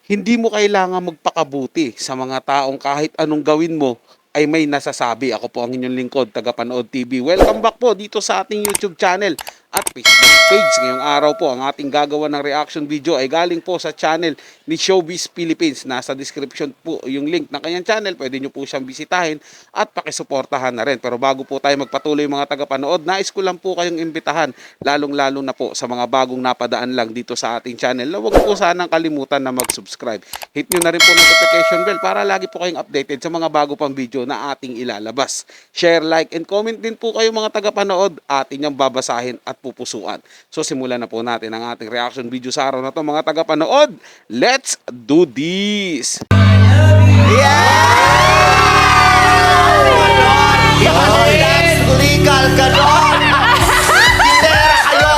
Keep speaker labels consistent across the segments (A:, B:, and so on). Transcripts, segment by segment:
A: Hindi mo kailangan magpakabuti sa mga taong kahit anong gawin mo ay may nasasabi. Ako po ang inyong lingkod, Tagapanood TV. Welcome back po dito sa ating YouTube channel at Facebook page. Ngayong araw po, ang ating gagawa ng reaction video ay galing po sa channel ni Showbiz Philippines. Nasa description po yung link ng kanyang channel. Pwede nyo po siyang bisitahin at pakisuportahan na rin. Pero bago po tayo magpatuloy mga tagapanood, nais ko lang po kayong imbitahan, lalong-lalo na po sa mga bagong napadaan lang dito sa ating channel, na huwag po sanang kalimutan na mag-subscribe. Hit nyo na rin po notification bell para lagi po kayong updated sa mga bago pang video na ating ilalabas. Share, like, and comment din po kayo mga tagapanood. Atin niyang babasahin at pupusuan. So simulan na po natin ang ating reaction video sa araw na to mga tagapanood. Let's do this!
B: Legal ka doon! Tindera kayo!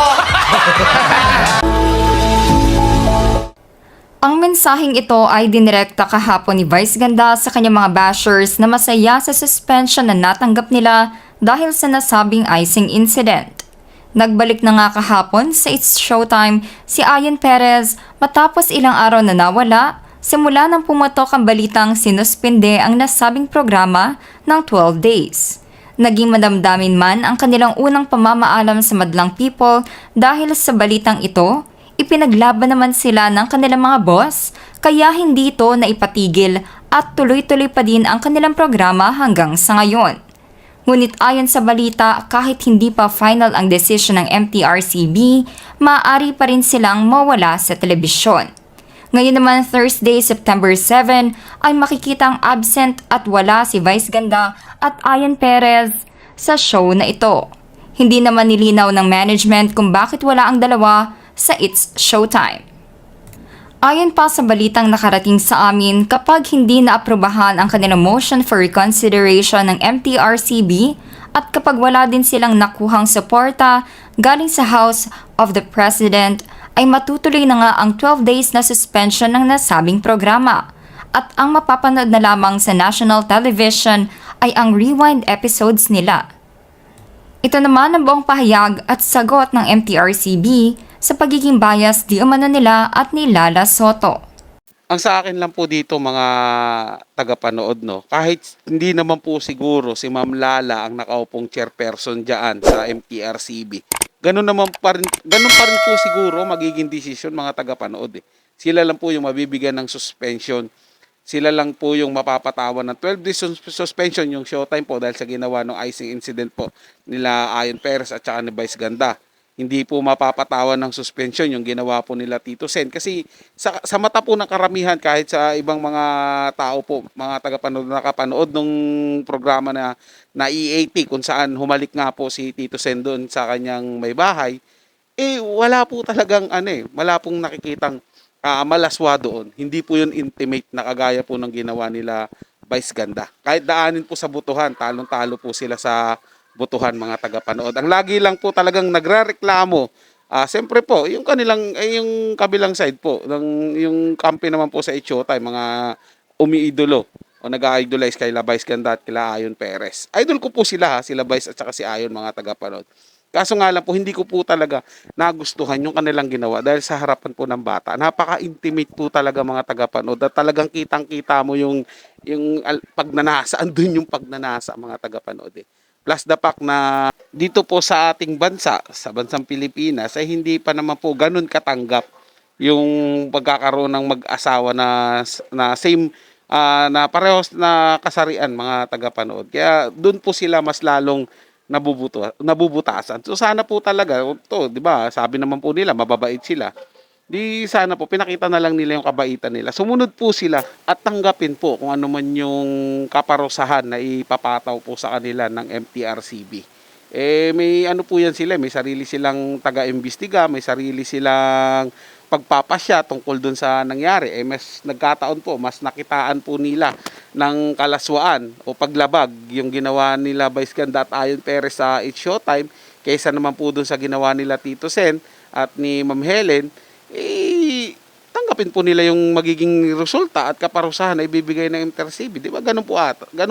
C: Ang mensaheng ito ay dinirekta kahapon ni Vice Ganda sa kanyang mga bashers na masaya sa suspension na natanggap nila dahil sa nasabing icing incident. Nagbalik na nga kahapon sa It's Showtime si Ayan Perez matapos ilang araw na nawala simula nang pumatok ang balitang sinuspinde ang nasabing programa ng 12 days. Naging madamdamin man ang kanilang unang pamamaalam sa madlang people dahil sa balitang ito, ipinaglaban naman sila ng kanilang mga boss kaya hindi ito naipatigil at tuloy-tuloy pa din ang kanilang programa hanggang sa ngayon. Ngunit ayon sa balita, kahit hindi pa final ang desisyon ng MTRCB, maaari pa rin silang mawala sa telebisyon. Ngayon naman Thursday, September 7, ay makikitang absent at wala si Vice Ganda at Ayan Perez sa show na ito. Hindi naman nilinaw ng management kung bakit wala ang dalawa sa It's Showtime. Ayon pa sa balitang nakarating sa amin, kapag hindi naaprubahan ang kanilang motion for reconsideration ng MTRCB at kapag wala din silang nakuhang suporta galing sa House of the President, ay matutuloy na nga ang 12 days na suspension ng nasabing programa at ang mapapanood na lamang sa national television ay ang rewind episodes nila. Ito naman ang buong pahayag at sagot ng MTRCB sa pagiging bias di umano nila at ni Lala Soto.
A: Ang sa akin lang po dito mga tagapanood, no, kahit hindi naman po siguro si Ma'am Lala ang nakaupong chairperson diyan sa MTRCB, ganun pa rin po siguro magiging desisyon mga tagapanood. Sila lang po yung mabibigyan ng suspension. Sila lang po yung mapapatawan ng 12 days suspension yung Showtime po dahil sa ginawa ng icing incident po nila Ayan Perez at saka ni Vice Ganda. Hindi po mapapatawan ng suspension yung ginawa po nila Tito Sen. Kasi sa mata po ng karamihan, kahit sa ibang mga tao po, mga tagapanood na nakapanood nung programa na E80 kung saan humalik nga po si Tito Sen doon sa kanyang may bahay, wala po talagang wala pong nakikitang malaswa doon. Hindi po yun intimate na kagaya po ng ginawa nila Vice Ganda. Kahit daanin po sa butuhan, talong-talo po sila sa butuhan mga tagapanood. Ang lagi lang po talagang nagrereklamo, siyempre po, yung yung kabilang side po, yung kampi naman po sa Showtime, mga umiidolo o nag-idolize kay Vice Ganda at kila Ayon Perez. Idol ko po sila, sila Vice at saka si Ayon mga tagapanood. Kaso nga lang po, hindi ko po talaga nagustuhan yung kanilang ginawa dahil sa harapan po ng bata. Napaka-intimate po talaga mga tagapanood at talagang kitang-kita mo yung pagnanasa. Andun yung pagnanasa mga tagapanood. Plus the fact na dito po sa ating bansa, sa bansang Pilipinas, ay hindi pa naman po ganun katanggap yung pagkakaroon ng mag-asawa na same, na parehos na kasarian mga tagapanood. Kaya doon po sila mas lalong nabubutasan. So sana po talaga, to, 'di ba? Sabi naman po nila, mababait sila. Di sana po pinakita na lang nila yung kabaitan nila. Sumunod po sila at tanggapin po kung ano man yung kaparusahan na ipapataw po sa kanila ng MTRCB. May ano po yan sila, may sarili silang taga-imbestiga, may sarili silang pagpapasya tungkol dun sa nangyari. Mas nagkataon po, mas nakitaan po nila ng kalaswaan o paglabag yung ginawa nila Vice Ganda at Ayon Perez sa It's Showtime kaysa naman po dun sa ginawa nila Tito Sen at ni Ma'am Helen. tatanggapin po nila yung magiging resulta at kaparusahan na ibibigay ng MTRCB. Di ba? Ganun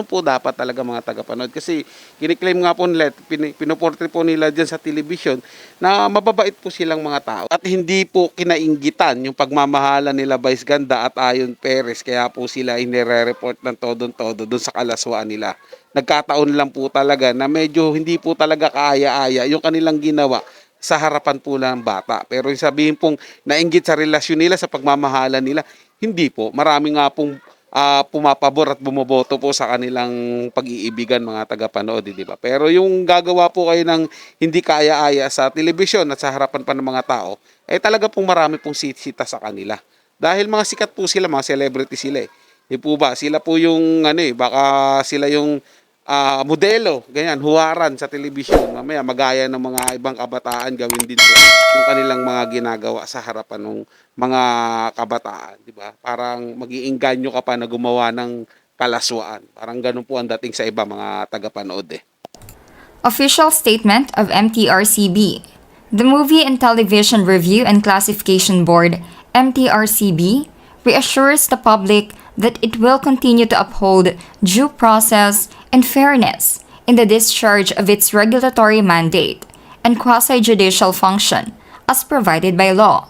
A: po dapat talaga mga tagapanood. Kasi kiniklaim nga po nila, pinoportray po nila dyan sa television na mababait po silang mga tao. At hindi po kinainggitan yung pagmamahala nila Vice Ganda at Ayon Perez. Kaya po sila inire-report ng todo-todo doon sa kalaswaan nila. Nagkataon lang po talaga na medyo hindi po talaga kaaya-aya yung kanilang ginawa sa harapan po ng bata. Pero yung sabihin pong nainggit sa relasyon nila, sa pagmamahalan nila, hindi po. Marami nga pong pumapabor at bumoboto po sa kanilang pag-iibigan mga tagapanood, di ba? Pero yung gagawa po kayo ng hindi kaaya-aya sa telebisyon at sa harapan pa ng mga tao, eh talaga pong marami pong sita sa kanila. Dahil mga sikat po sila, mga celebrity sila eh. Di po ba? Sila po yung baka sila yung modelo, ganyan, huwaran sa telebisyon. Mamaya magaya ng mga ibang kabataan, gawin din po yung kanilang mga ginagawa sa harapan ng mga kabataan, di ba? Parang mag-iinganyo ka pa na gumawa ng kalaswaan. Parang ganun po ang dating sa iba mga tagapanood eh.
C: Official statement of MTRCB. The Movie and Television Review and Classification Board, MTRCB, reassures the public that it will continue to uphold due process and fairness in the discharge of its regulatory mandate and quasi-judicial function as provided by law.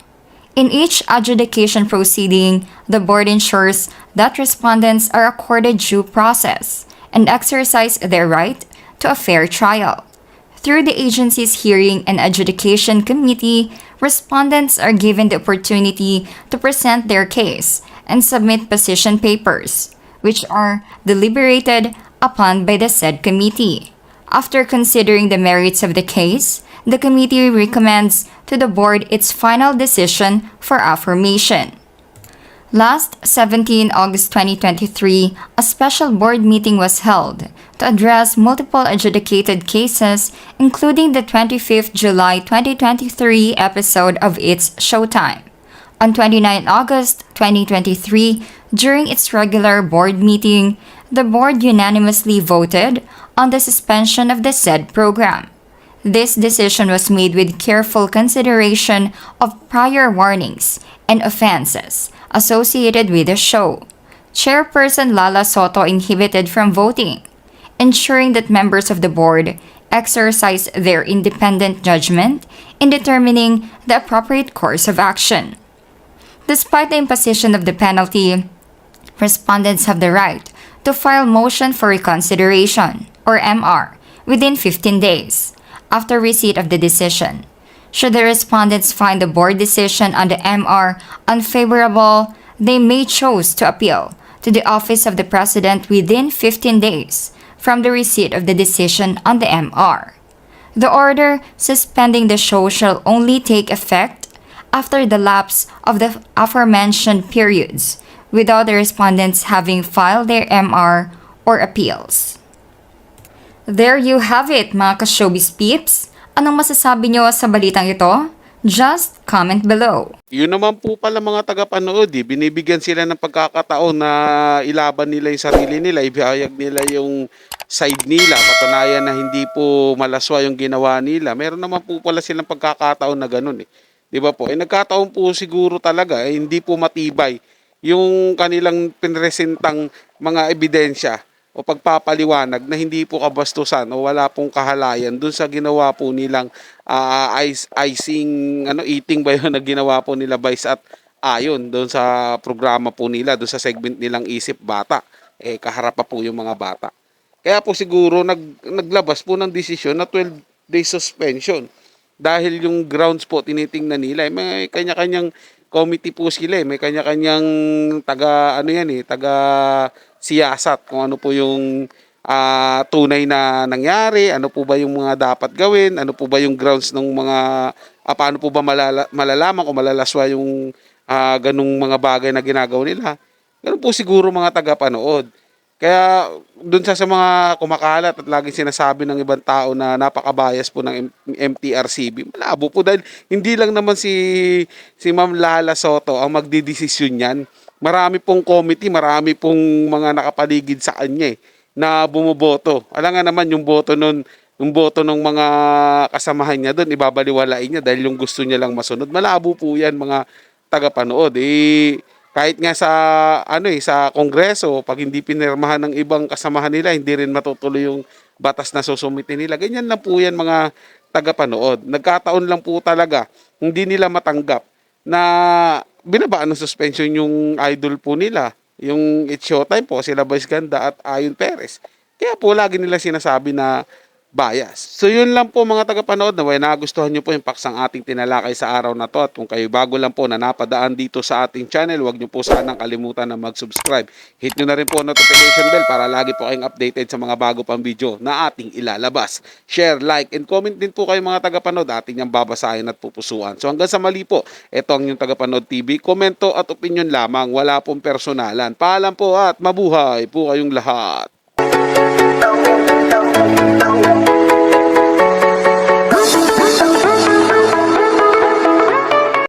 C: In each adjudication proceeding, the board ensures that respondents are accorded due process and exercise their right to a fair trial. Through the agency's hearing and adjudication committee, respondents are given the opportunity to present their case and submit position papers, which are deliberated upon by the said committee. After considering the merits of the case, the committee recommends to the board its final decision for affirmation. Last 17 August 2023, a special board meeting was held to address multiple adjudicated cases, including the 25th July 2023 episode of It's Showtime. On 29 August 2023, during its regular board meeting, the board unanimously voted on the suspension of the said program. This decision was made with careful consideration of prior warnings and offenses associated with the show. Chairperson Lala Soto inhibited from voting, ensuring that members of the board exercise their independent judgment in determining the appropriate course of action. Despite the imposition of the penalty, respondents have the right to file motion for reconsideration, or MR, within 15 days after receipt of the decision. Should the respondents find the board decision on the MR unfavorable, they may choose to appeal to the Office of the President within 15 days from the receipt of the decision on the MR. The order suspending the show shall only take effect after the lapse of the aforementioned periods, without the respondents having filed their MR or appeals. There you have it, mga ka-showbiz peeps. Anong masasabi nyo sa balitang ito? Just comment below.
A: Yun naman po pala mga tagapanood, binibigyan sila ng pagkakataon na ilaban nila yung sarili nila, ibahayag nila yung side nila, patunayan na hindi po malaswa yung ginawa nila. Meron naman po pala silang pagkakataon na ganun eh. Di ba po? Nagkataon po siguro talaga, hindi po matibay yung kanilang pinresentang mga ebidensya o pagpapaliwanag na hindi po kabastusan o wala pong kahalayan dun sa ginawa po nilang eating ba yun na ginawa po nila Vice at Ayon doon sa programa po nila, doon sa segment nilang Isip Bata. Kaharap pa po yung mga bata. Kaya po siguro naglabas po ng desisyon na 12 days suspension. Dahil yung grounds po tinitingnan nila, may kanya-kanyang committee po sila, may kanya-kanyang taga siyasat kung ano po yung tunay na nangyari, ano po ba yung mga dapat gawin, ano po ba yung grounds ng mga paano po ba malalaman kung malalaswa yung ganung mga bagay na ginagawa nila. Ganun po siguro mga tagapanood. Kaya doon sa mga kumakalat at laging sinasabi ng ibang tao na napakabayas po ng MTRCB, malabo po dahil hindi lang naman si Ma'am Lala Soto ang magdidesisyon niyan. Marami pong committee, marami pong mga nakapaligid sa kanya na bumoboto. Alam nga naman yung boto ng mga kasamahan niya doon, ibabaliwalain niya dahil yung gusto niya lang masunod. Malabo po yan mga tagapanood. Kahit nga sa sa Kongreso, pag hindi pinirmahan ng ibang kasamahan nila, hindi rin matutuloy yung batas na susumite nila. Ganyan lang po yan mga tagapanood. Nagkataon lang po talaga, hindi nila matanggap na binabaan ng suspension yung idol po nila. Yung It's Showtime po, sila Vice Ganda at Ayon Perez. Kaya po lagi nila sinasabi na bias. So yun lang po mga tagapanood, na nagustuhan nyo po yung paksang ating tinalakay sa araw na to, at kung kayo bago lang po na napadaan dito sa ating channel, huwag nyo po sanang kalimutan na mag-subscribe. Hit nyo na rin po ang notification bell para lagi po kayong updated sa mga bago pang video na ating ilalabas. Share, like, and comment din po kayo mga tagapanood, ating yung babasahin at pupusuan. So hanggang sa mali po, ito ang yung Tagapanood TV. Komento at opinion lamang, wala pong personalan. Paalam po at mabuhay po kayong lahat.